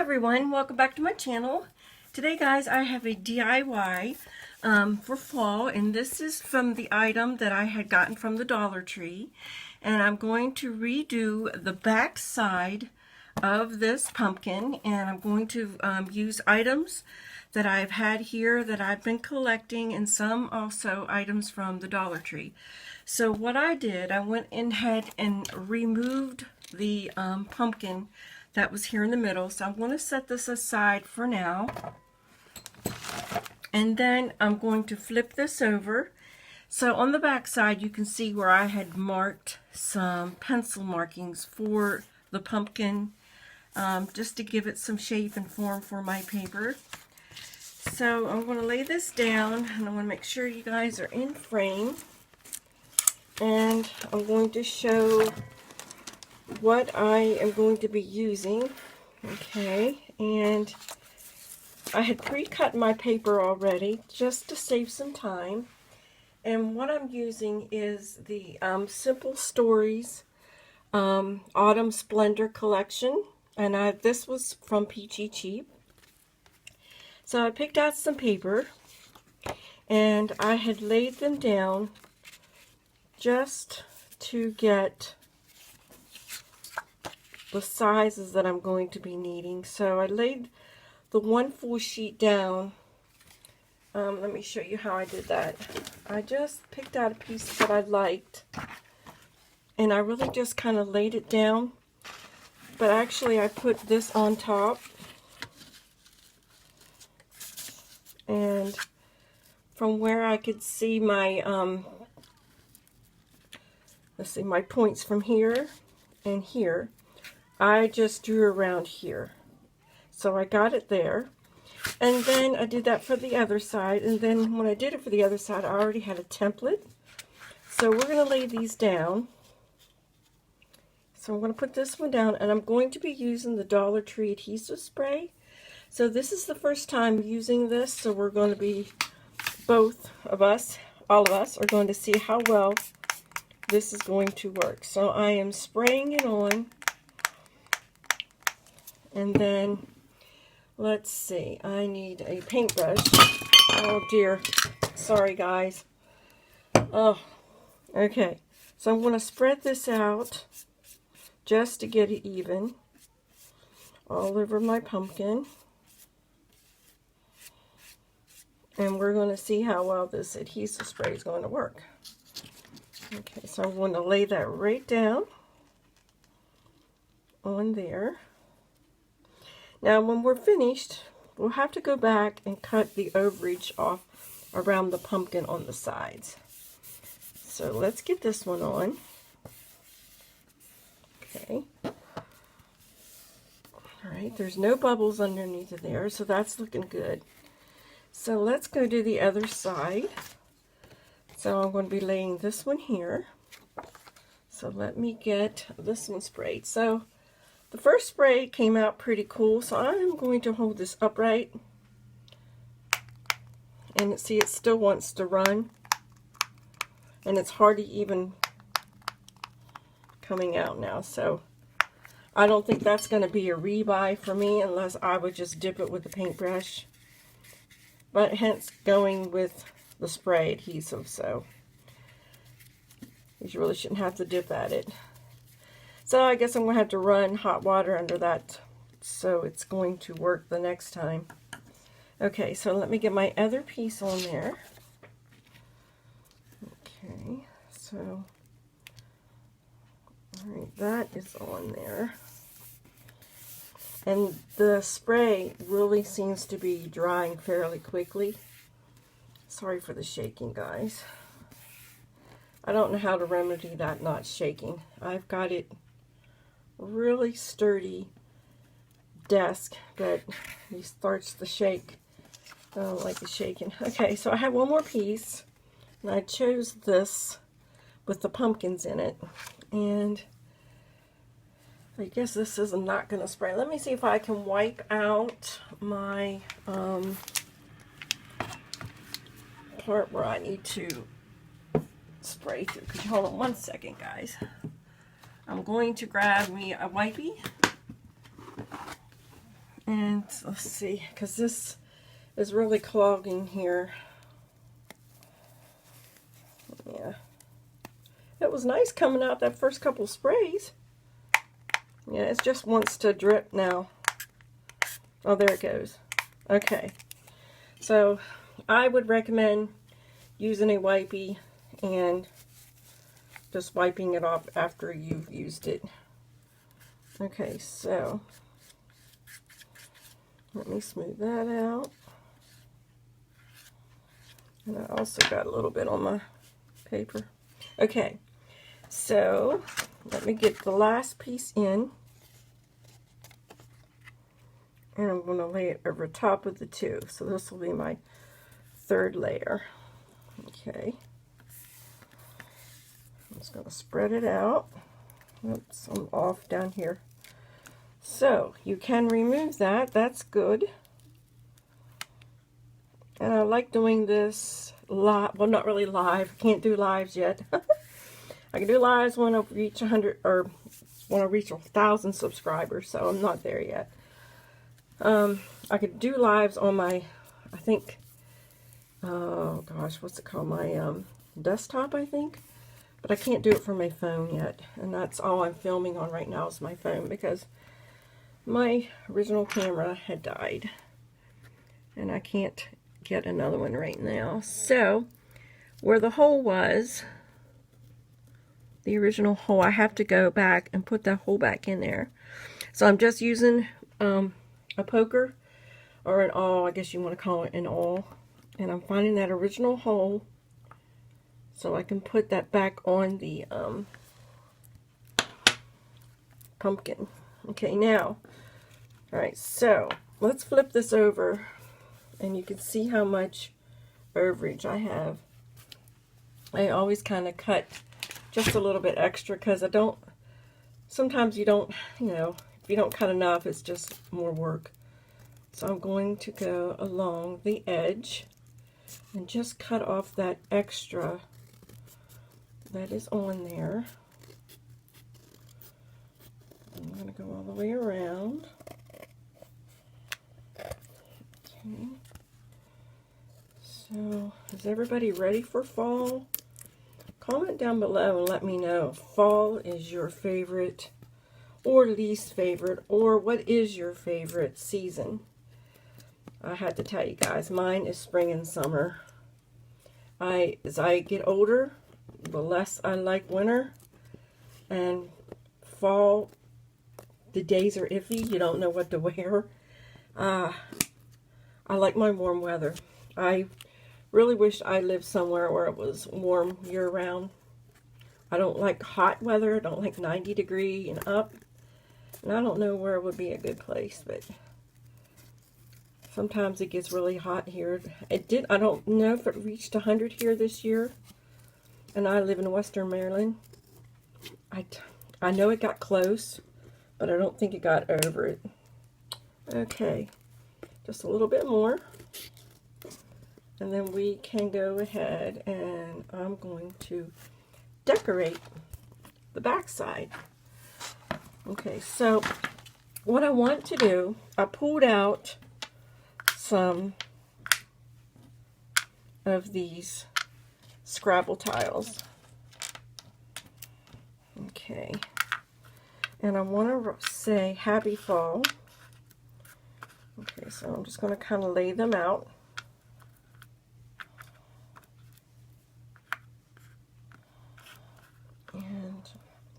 everyone, welcome back to my channel. Today guys, I have a DIY for fall, and this is from the item that I had gotten from the Dollar Tree, and I'm going to redo the back side of this pumpkin, and I'm going to use items that I've had here that I've been collecting, and some also items from the Dollar Tree. So what I did, I went ahead and removed the pumpkin that was here in the middle. So I'm going to set this aside for now, and then I'm going to flip this over. So on the back side you can see where I had marked some pencil markings for the pumpkin, just to give it some shape and form for my paper. So I'm going to lay this down, and I want to make sure you guys are in frame, and I'm going to show what I am going to be using. Okay, and I had pre-cut my paper already just to save some time, and what I'm using is the Simple Stories Autumn Splendor collection, and this was from Peachy Cheap. So I picked out some paper, and I had laid them down just to get the sizes that I'm going to be needing. So I laid the one full sheet down. Let me show you how I did that. I just picked out a piece that I liked, and I really just kind of laid it down, but actually I put this on top, and from where I could see my let's see, my points from here and here, I just drew around here. So I got it there. And then I did that for the other side. And then when I did it for the other side, I already had a template. So we're going to lay these down. So I'm going to put this one down, and I'm going to be using the Dollar Tree adhesive spray. So this is the first time using this. So we're going to be, both of us, all of us, are going to see how well this is going to work. So I am spraying it on. And then, let's see, I need a paintbrush. Oh dear, sorry guys. Oh, okay. So I'm going to spread this out just to get it even all over my pumpkin. And we're going to see how well this adhesive spray is going to work. Okay, so I'm going to lay that right down on there. Now when we're finished, we'll have to go back and cut the overage off around the pumpkin on the sides. So let's get this one on. Okay. Alright, there's no bubbles underneath of there, so that's looking good. So let's go to the other side. So I'm going to be laying this one here. So let me get this one sprayed. So the first spray came out pretty cool, so I'm going to hold this upright. And see, it still wants to run. And it's hardly even coming out now. So I don't think that's going to be a rebuy for me unless I would just dip it with a paintbrush. But hence going with the spray adhesive, so you really shouldn't have to dip at it. So I guess I'm going to have to run hot water under that, so it's going to work the next time. Okay, so let me get my other piece on there. Okay, so alright, that is on there. And the spray really seems to be drying fairly quickly. Sorry for the shaking, guys. I don't know how to remedy that not shaking. I've got it really sturdy desk, but he starts to shake. I don't like the shaking. Okay, so I have one more piece, and I chose this with the pumpkins in it, and I guess this is not going to spray. Let me see if I can wipe out my part where I need to spray through. Could you hold on one second, guys? I'm going to grab me a wipey, And let's see, because this is really clogging here. Yeah. It was nice coming out that first couple sprays. Yeah, it just wants to drip now. Oh, there it goes. Okay. So, I would recommend using a wipey and just wiping it off after you've used it. Okay, so let me smooth that out. And I also got a little bit on my paper. Okay, so let me get the last piece in. And I'm going to lay it over top of the two. So this will be my third layer. Okay. I'm just going to spread it out. Oops, I'm off down here. So you can remove that. That's good. And I like doing this live. Well, not really live. I can't do lives yet. I can do lives when I reach 100 or when I reach 1,000 subscribers. So I'm not there yet. I could do lives on my, I think, oh gosh, what's it called? My desktop, I think. But I can't do it from my phone yet. And that's all I'm filming on right now is my phone because my original camera had died. And I can't get another one right now. So, where the hole was, the original hole, I have to go back and put that hole back in there. So I'm just using a poker or an awl, I guess you want to call it an awl, and I'm finding that original hole so I can put that back on the pumpkin. Okay, now, alright, so let's flip this over and you can see how much overage I have. I always kind of cut just a little bit extra because I don't, sometimes you don't, you know, if you don't cut enough, it's just more work. So I'm going to go along the edge and just cut off that extra that is on there. I'm going to go all the way around. Okay. So, is everybody ready for fall? Comment down below and let me know if fall is your favorite or least favorite, or what is your favorite season. I had to tell you guys, mine is spring and summer. As I get older, the less I like winter, and fall, the days are iffy, you don't know what to wear. I like my warm weather. I really wish I lived somewhere where it was warm year-round. I don't like hot weather. I don't like 90 degree and up. And I don't know where would be a good place, but sometimes it gets really hot here. I don't know if it reached 100 here this year. And I live in Western Maryland. I know it got close, but I don't think it got over it. Okay, just a little bit more. And then we can go ahead and I'm going to decorate the back side. Okay, so what I want to do, I pulled out some of these Scrabble tiles. Okay, and I want to say happy fall. Okay, so I'm just going to kind of lay them out. And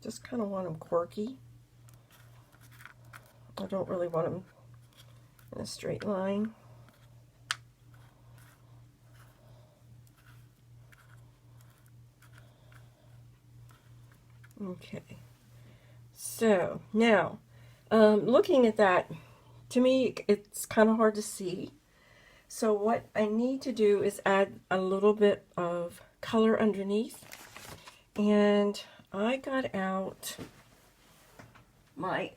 just kind of want them quirky. I don't really want them in a straight line. Okay, so now looking at that, to me it's kind of hard to see. So what I need to do is add a little bit of color underneath. And I got out my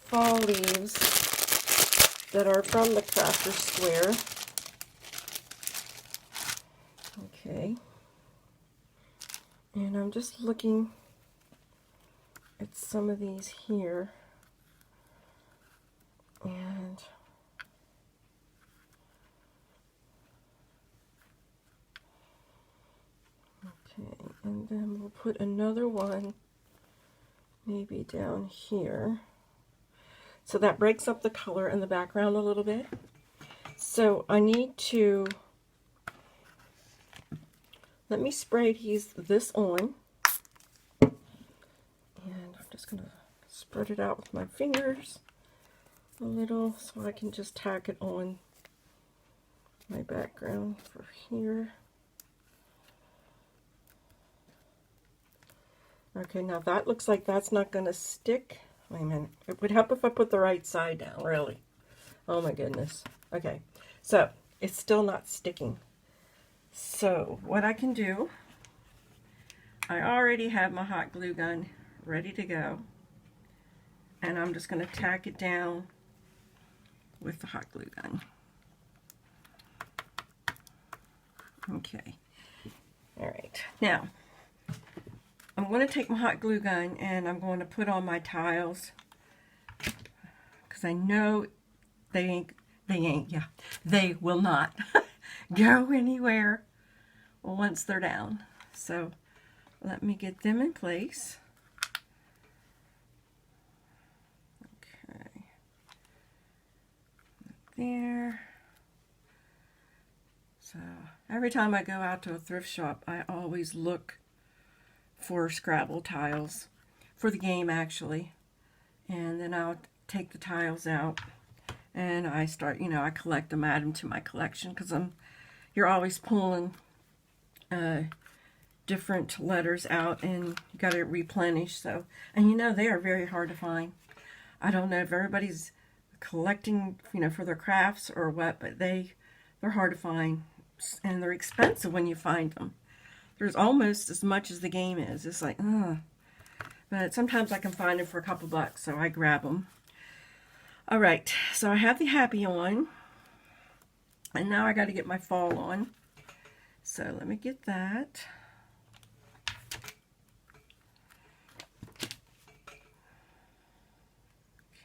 fall leaves that are from the Crafter's Square. Okay. And I'm just looking at some of these here. And okay, and then we'll put another one maybe down here. So that breaks up the color in the background a little bit. So I need to, let me spray this on. And I'm just going to spread it out with my fingers a little so I can just tack it on my background for here. Okay, now that looks like that's not going to stick. Wait a minute. It would help if I put the right side down, really. Oh my goodness. Okay, so it's still not sticking. So what I can do, I already have my hot glue gun ready to go. And I'm just going to tack it down with the hot glue gun. Okay. All right. Now, I'm going to take my hot glue gun and I'm going to put on my tiles because I know they will not go anywhere once they're down. So let me get them in place. Okay. There. So every time I go out to a thrift shop, I always look for Scrabble tiles for the game, actually, and then I'll take the tiles out and I start, I collect them, add them to my collection, because you're always pulling different letters out and you got to replenish. So, and they are very hard to find. I don't know if everybody's collecting for their crafts or what, but they're hard to find and they're expensive when you find them. There's almost as much as the game is. It's like, ugh. But sometimes I can find them for a couple bucks, so I grab them. All right, so I have the happy on. And now I got to get my fall on. So let me get that.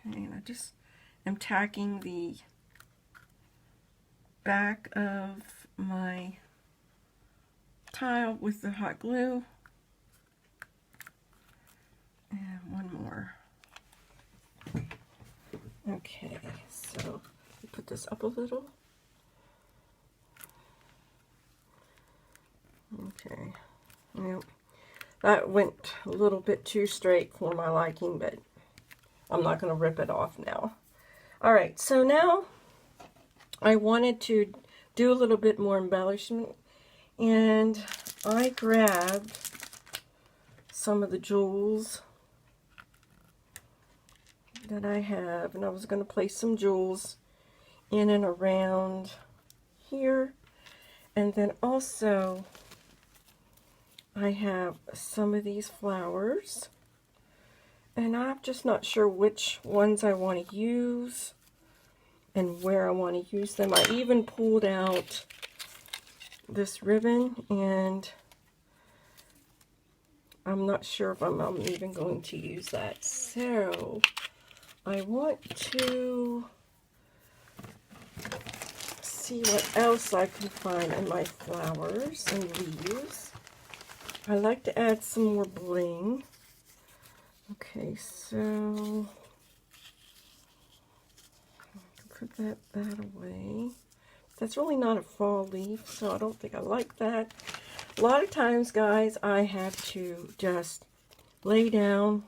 Okay, and I just am tacking the back of my tile with the hot glue, and one more. Okay, so put this up a little. Okay, yep. That went a little bit too straight for my liking, but I'm not going to rip it off now. All right, so now I wanted to do a little bit more embellishment. And I grabbed some of the jewels that I have, and I was going to place some jewels in and around here. And then also I have some of these flowers, and I'm just not sure which ones I want to use and where I want to use them. I even pulled out this ribbon, and I'm not sure if I'm even going to use that. So I want to see what else I can find in my flowers and leaves. I like to add some more bling. Okay, so put that away. That's really not a fall leaf, so I don't think I like that. A lot of times, guys, I have to just lay down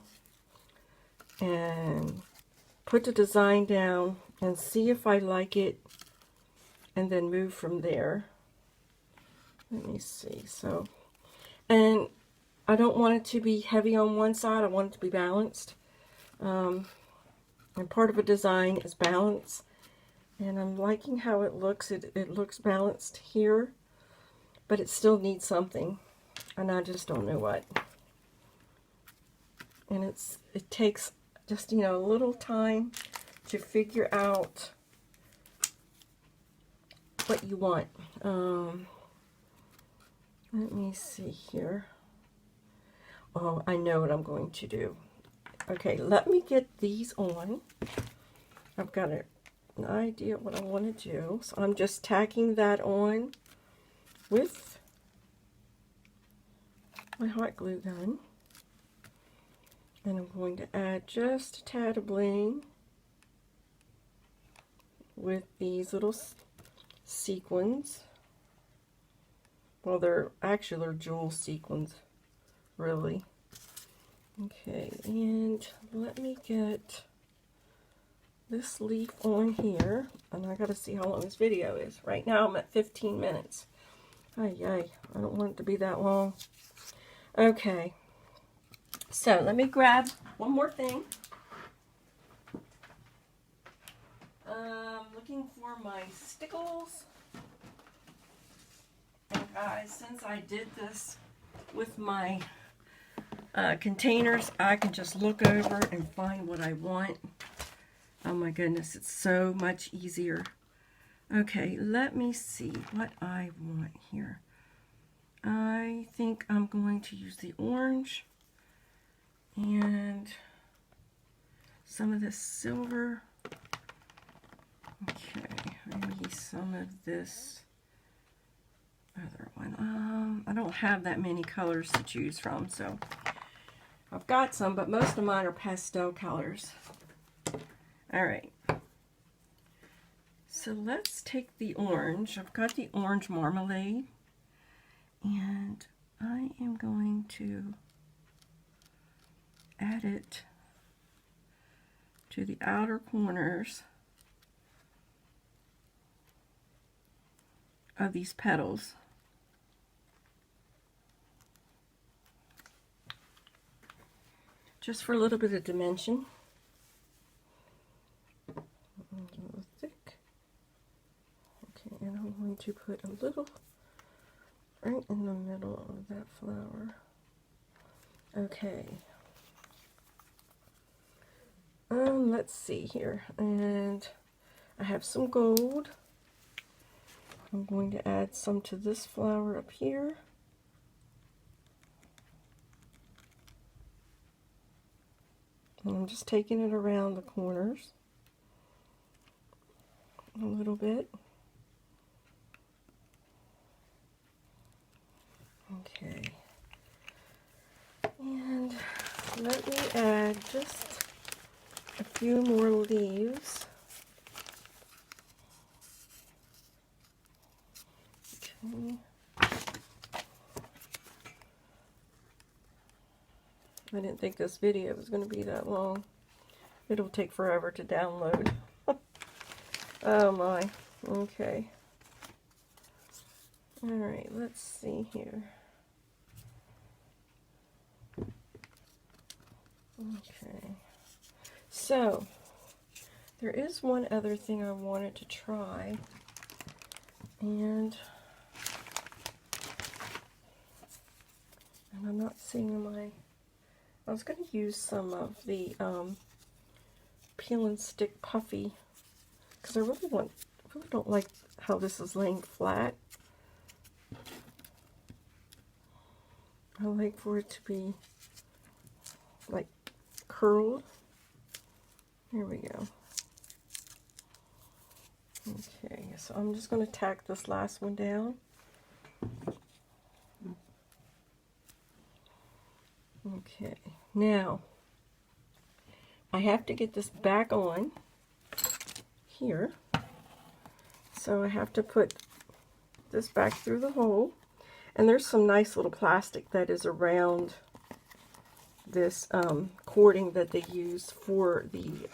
and put the design down and see if I like it and then move from there. Let me see. So, and I don't want it to be heavy on one side. I want it to be balanced. And part of a design is balance. And I'm liking how it looks. It looks balanced here, but it still needs something, and I just don't know what. And it takes just a little time to figure out what you want. Let me see here. Oh, I know what I'm going to do. Okay, let me get these on. I've got an idea what I want to do. So I'm just tacking that on with my hot glue gun. And I'm going to add just a tad of bling with these little sequins. Well, they're jewel sequins, really. Okay, and let me get this leaf on here, and I gotta see how long this video is. Right now I'm at 15 minutes. Ay, I don't want it to be that long. Okay, so let me grab one more thing. Looking for my stickles. And guys, since I did this with my containers, I can just look over and find what I want. Oh my goodness, it's so much easier. Okay, let me see what I want here. I think I'm going to use the orange and some of this silver. Okay, maybe some of this other one. I don't have that many colors to choose from, so I've got some, but most of mine are pastel colors. All right. So let's take the orange. I've got the orange marmalade, and I am going to add it to the outer corners of these petals. Just for a little bit of dimension. A little thick. Okay, and I'm going to put a little right in the middle of that flower. Okay. Let's see here. And I have some gold. I'm going to add some to this flower up here. And I'm just taking it around the corners a little bit. Okay. And let me add just a few more leaves. Okay. I didn't think this video was going to be that long. It'll take forever to download. Oh my. Okay. Alright, let's see here. Okay. So, there is one other thing I wanted to try. And I'm not seeing I was going to use some of the peel and stick puffy, because I really don't like how this is laying flat. I like for it to be like curled. Here we go. Okay, so I'm just going to tack this last one down. Okay, now I have to get this back on here. So I have to put this back through the hole. And there's some nice little plastic that is around this cording that they use for the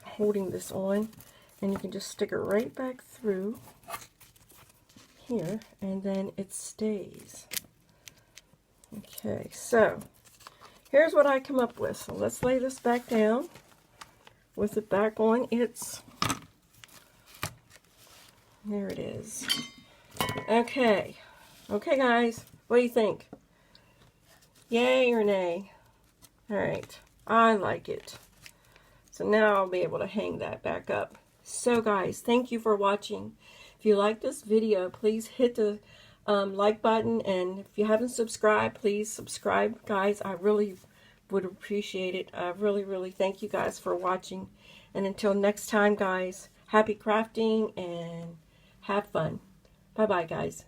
holding this on. And you can just stick it right back through here, and then it stays. Okay, so here's what I come up with. So let's lay this back down with it back on its, there it is. Okay, guys, what do you think? Yay or nay? All right, I like it. So now I'll be able to hang that back up. So guys, thank you for watching. If you like this video, please hit the like button, and if you haven't subscribed, please subscribe, guys. I really would appreciate it. I really, really thank you guys for watching. And until next time, guys, happy crafting and have fun. Bye-bye, guys.